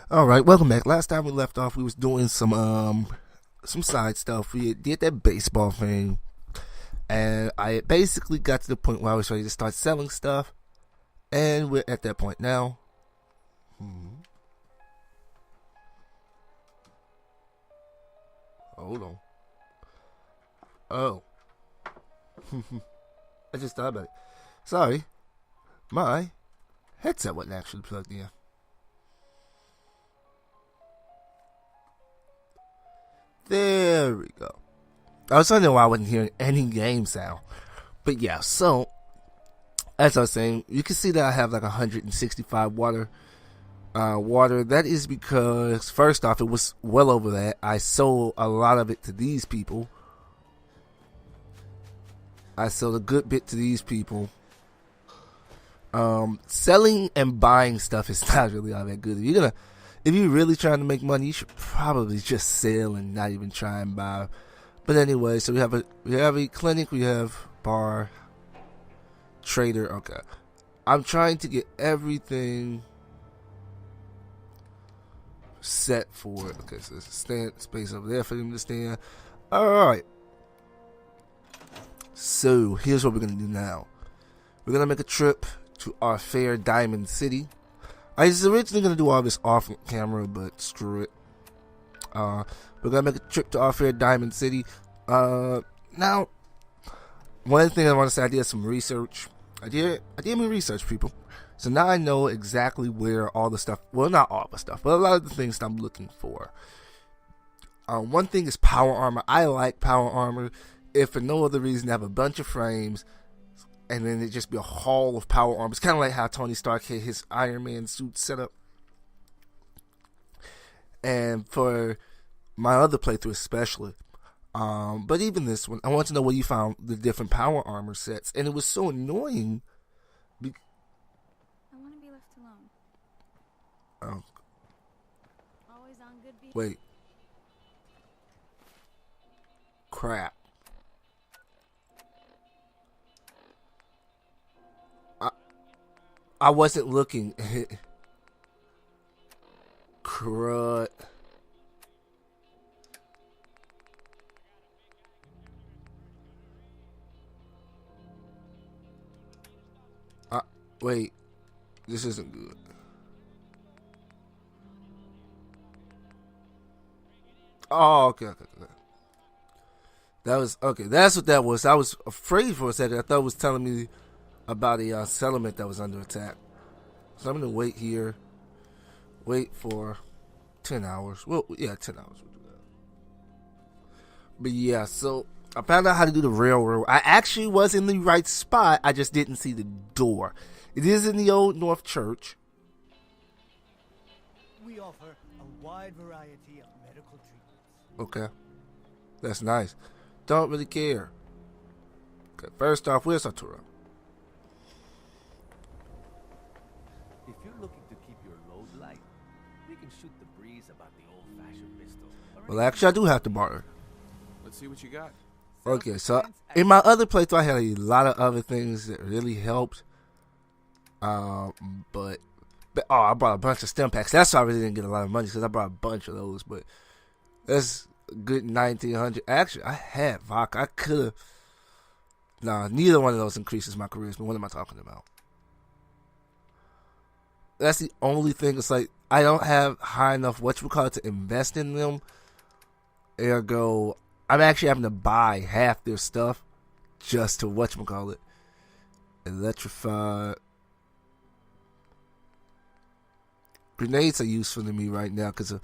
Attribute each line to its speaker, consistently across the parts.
Speaker 1: All right, welcome back. Last time we left off, we was doing some side stuff. We did that baseball thing, and I basically got to the point where I was ready to start selling stuff, and we're at that point now. Hold on. Oh, I just thought about it. Sorry, my headset wasn't actually plugged in. There we go. I was wondering why I wasn't hearing any game sound. But yeah, so as I was saying, you can see that I have like 165 water. That is because first off, it was well over that. I sold a lot of it to these people. I sold a good bit to these people. Selling and buying stuff is not really all that good. If you're really trying to make money, you should probably just sell and not even try and buy. But anyway, so we have a clinic, we have bar, trader. Okay, I'm trying to get everything set for it. Okay, so there's a stand space over there for them to stand. All right. So here's what we're gonna do now. We're gonna make a trip to our fair Diamond City. I was originally going to do all this off camera, but screw it. We're going to make a trip to our fair Diamond City. Now, one thing I want to say, I did some research. I did my research, people. So now I know exactly where all the stuff, well, not all the stuff, but a lot of the things that I'm looking for. One thing is power armor. I like power armor. If for no other reason, I have a bunch of frames, and then it just be a haul of power armor. It's kind of like how Tony Stark had his Iron Man suit set up. And for my other playthrough especially. But even this one, I want to know where you found the different power armor sets. And it was so annoying.
Speaker 2: I want to be left alone.
Speaker 1: Oh,
Speaker 2: Always on good behavior.
Speaker 1: wait. Crap. I wasn't looking. Crud. Wait. This isn't good. Oh, okay. That was okay. That's what that was. I was afraid for a second. I thought it was telling me about a settlement that was under attack. So I'm gonna wait here. Wait for 10 hours. Well, yeah, 10 hours. We'll do that. But yeah, so I found out how to do the railroad. I actually was in the right spot. I just didn't see the door. It is in the Old North Church.
Speaker 3: We offer a wide variety of medical treatments.
Speaker 1: Okay. That's nice. Don't really care. Okay, first off, where's Arturo?
Speaker 4: If you're looking to keep your load light, we can shoot the breeze about the old-fashioned pistol.
Speaker 1: Well, actually, I do have to barter.
Speaker 5: Let's see what you got.
Speaker 1: Okay, so in my other playthrough, I had a lot of other things that really helped. But I brought a bunch of stem packs. That's why I really didn't get a lot of money, because I brought a bunch of those. But that's a good 1,900. Actually, I had vodka. I could have. Nah, neither one of those increases my charisma. What am I talking about? That's the only thing. It's like I don't have high enough to invest in them. Ergo, I'm actually having to buy half their stuff just to electrify. Grenades are useful to me right now because of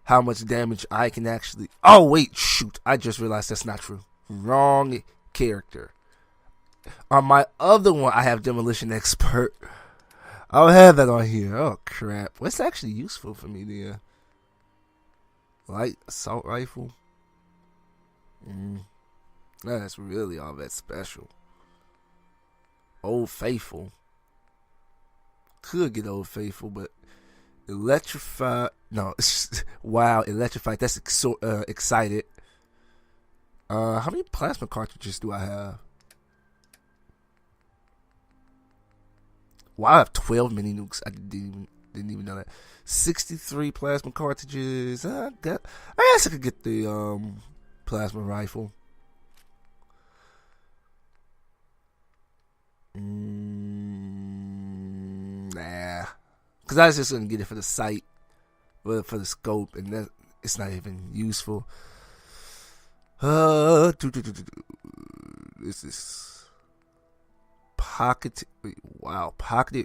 Speaker 1: how much damage I can actually. Oh wait, shoot! I just realized that's not true. Wrong character. On my other one, I have Demolition Expert. I'll have that on here. Oh crap! What's actually useful for me there? Light assault rifle. That's really all that special. Old Faithful. Could get Old Faithful, but electrify. No, wow, electrified. That's excited. How many plasma cartridges do I have? Wow, I have 12 mini nukes. I didn't even. Didn't even know that. 63 plasma cartridges. I guess I could get the plasma rifle. Nah. Because I was just going to get it for the sight. For the scope. And that it's not even useful. This is pocketed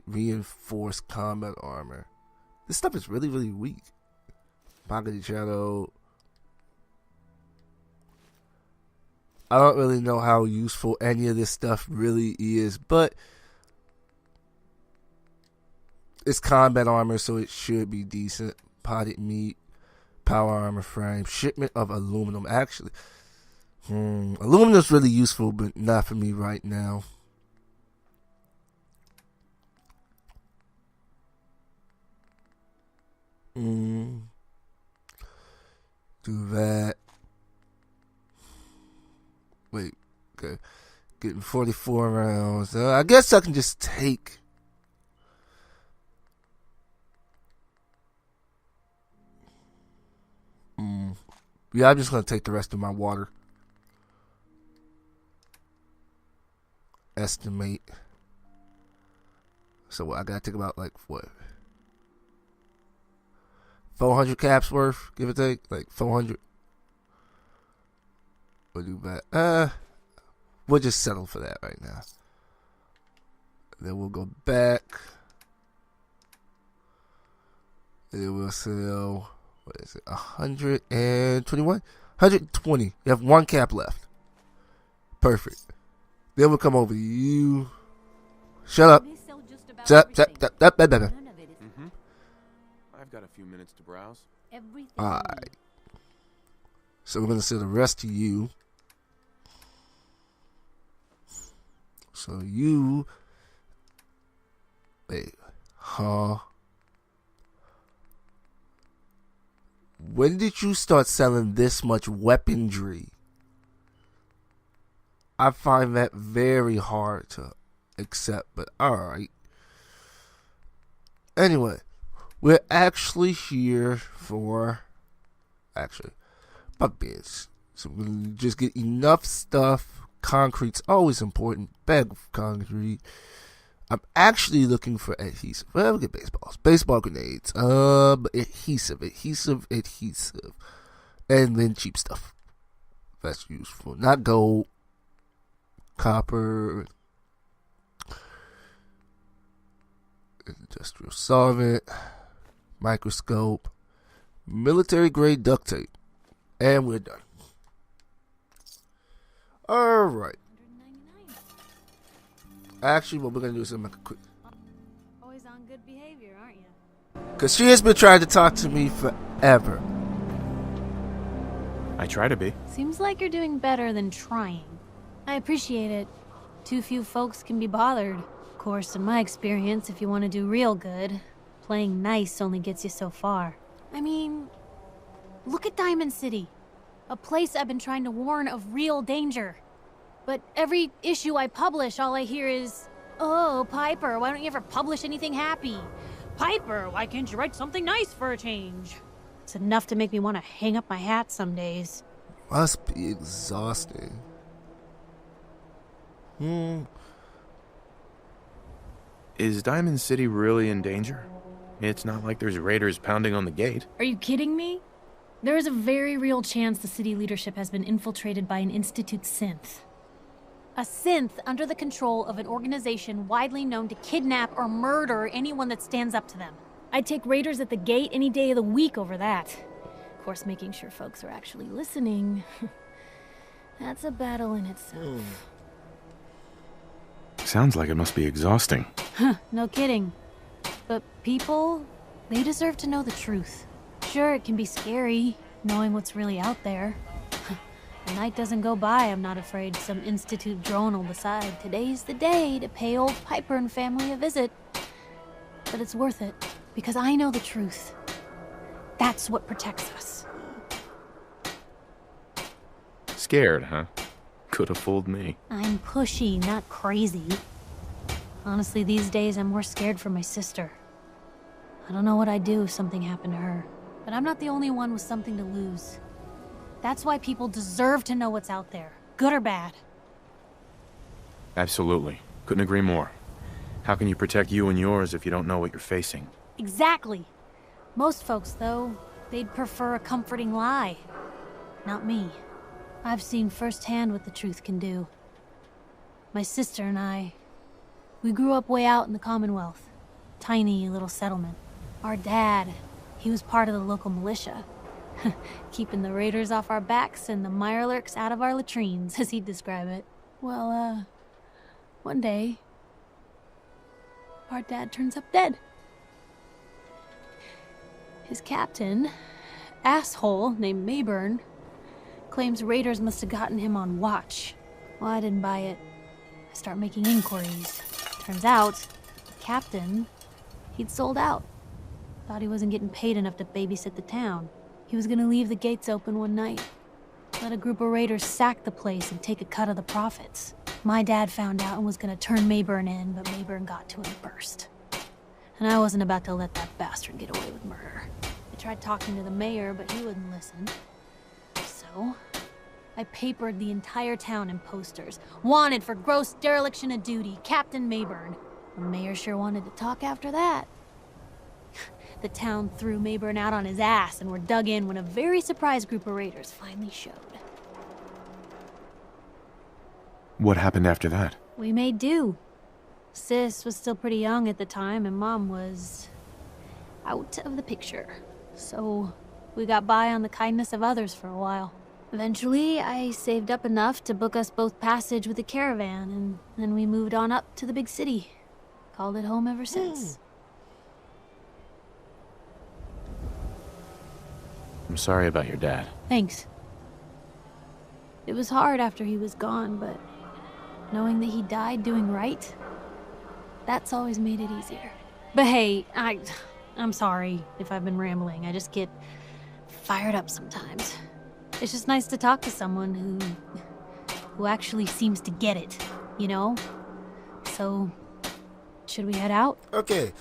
Speaker 1: reinforced combat armor. This stuff is really, really weak. Pocketed shadow. I don't really know how useful any of this stuff really is, but it's combat armor, so it should be decent. Potted meat, power armor frame, shipment of aluminum. Actually, aluminum is really useful, but not for me right now. Do that. Wait, okay. Getting 44 rounds. I guess I can just take. Yeah, I'm just gonna take the rest of my water. Estimate. So I gotta take about like what? 400 caps worth, give or take, like 400. We'll do that. We'll just settle for that right now. Then we'll go back. Then we'll sell. What is it? 121? 120. You have one cap left. Perfect. Then we'll come over to you. Shut up. Shut up.
Speaker 5: I've got a few minutes to browse.
Speaker 1: Alright. So we're going to sell the rest to you. So you. Wait. Huh? When did you start selling this much weaponry? I find that very hard to accept, but alright. Anyway, we're actually here for... Actually, my bits. So we're going to just get enough stuff. Concrete's always important. Bag of concrete. I'm actually looking for adhesive. Well, we'll get baseballs. Baseball grenades. Adhesive. And then cheap stuff. That's useful. Not gold. Copper. Industrial solvent. Microscope. Military grade duct tape. And we're done. Alright. Actually, what we're going to do is make a quick...
Speaker 2: Always on good behavior, aren't you?
Speaker 1: Because she has been trying to talk to me forever.
Speaker 5: I try to be.
Speaker 2: Seems like you're doing better than trying. I appreciate it. Too few folks can be bothered. Of course, in my experience, if you want to do real good, playing nice only gets you so far. I mean, look at Diamond City. A place I've been trying to warn of real danger. But every issue I publish, all I hear is, "Oh, Piper, why don't you ever publish anything happy? Piper, why can't you write something nice for a change?" It's enough to make me want to hang up my hat some days.
Speaker 1: Must be exhausting.
Speaker 5: Is Diamond City really in danger? It's not like there's raiders pounding on the gate.
Speaker 2: Are you kidding me? There is a very real chance the city leadership has been infiltrated by an Institute synth. A synth under the control of an organization widely known to kidnap or murder anyone that stands up to them. I'd take raiders at the gate any day of the week over that. Of course, making sure folks are actually listening. That's a battle in itself.
Speaker 5: Sounds like it must be exhausting.
Speaker 2: No kidding. But people, they deserve to know the truth. Sure, it can be scary, knowing what's really out there. A night doesn't go by, I'm not afraid some Institute drone will decide today's the day to pay old Piper and family a visit. But it's worth it, because I know the truth. That's what protects us.
Speaker 5: Scared, huh? Could have fooled me.
Speaker 2: I'm pushy, not crazy. Honestly, these days I'm more scared for my sister. I don't know what I'd do if something happened to her. But I'm not the only one with something to lose. That's why people deserve to know what's out there, good or bad.
Speaker 5: Absolutely. Couldn't agree more. How can you protect you and yours if you don't know what you're facing?
Speaker 2: Exactly. Most folks, though, they'd prefer a comforting lie. Not me. I've seen firsthand what the truth can do. My sister and I, we grew up way out in the Commonwealth. Tiny little settlement. Our dad, he was part of the local militia. Keeping the raiders off our backs and the mirelurks out of our latrines, as he'd describe it. Well, one day, our dad turns up dead. His captain, asshole named Mayburn, claims raiders must have gotten him on watch. Well, I didn't buy it. I start making inquiries. Turns out, the captain, he'd sold out. Thought he wasn't getting paid enough to babysit the town. He was gonna leave the gates open one night. Let a group of raiders sack the place and take a cut of the profits. My dad found out and was gonna turn Mayburn in, but Mayburn got to him first. And I wasn't about to let that bastard get away with murder. I tried talking to the mayor, but he wouldn't listen. So, I papered the entire town in posters. Wanted for gross dereliction of duty, Captain Mayburn. The mayor sure wanted to talk after that. The town threw Mayburn out on his ass and were dug in when a very surprised group of raiders finally showed.
Speaker 5: What happened after that?
Speaker 2: We made do. Sis was still pretty young at the time, and Mom was out of the picture. So we got by on the kindness of others for a while. Eventually, I saved up enough to book us both passage with a caravan, and then we moved on up to the big city. Called it home ever since.
Speaker 5: I'm sorry about your dad.
Speaker 2: Thanks. It was hard after he was gone, but knowing that he died doing right, that's always made it easier. But hey, I'm sorry if I've been rambling. I just get fired up sometimes. It's just nice to talk to someone who actually seems to get it, you know? So, should we head out?
Speaker 1: Okay,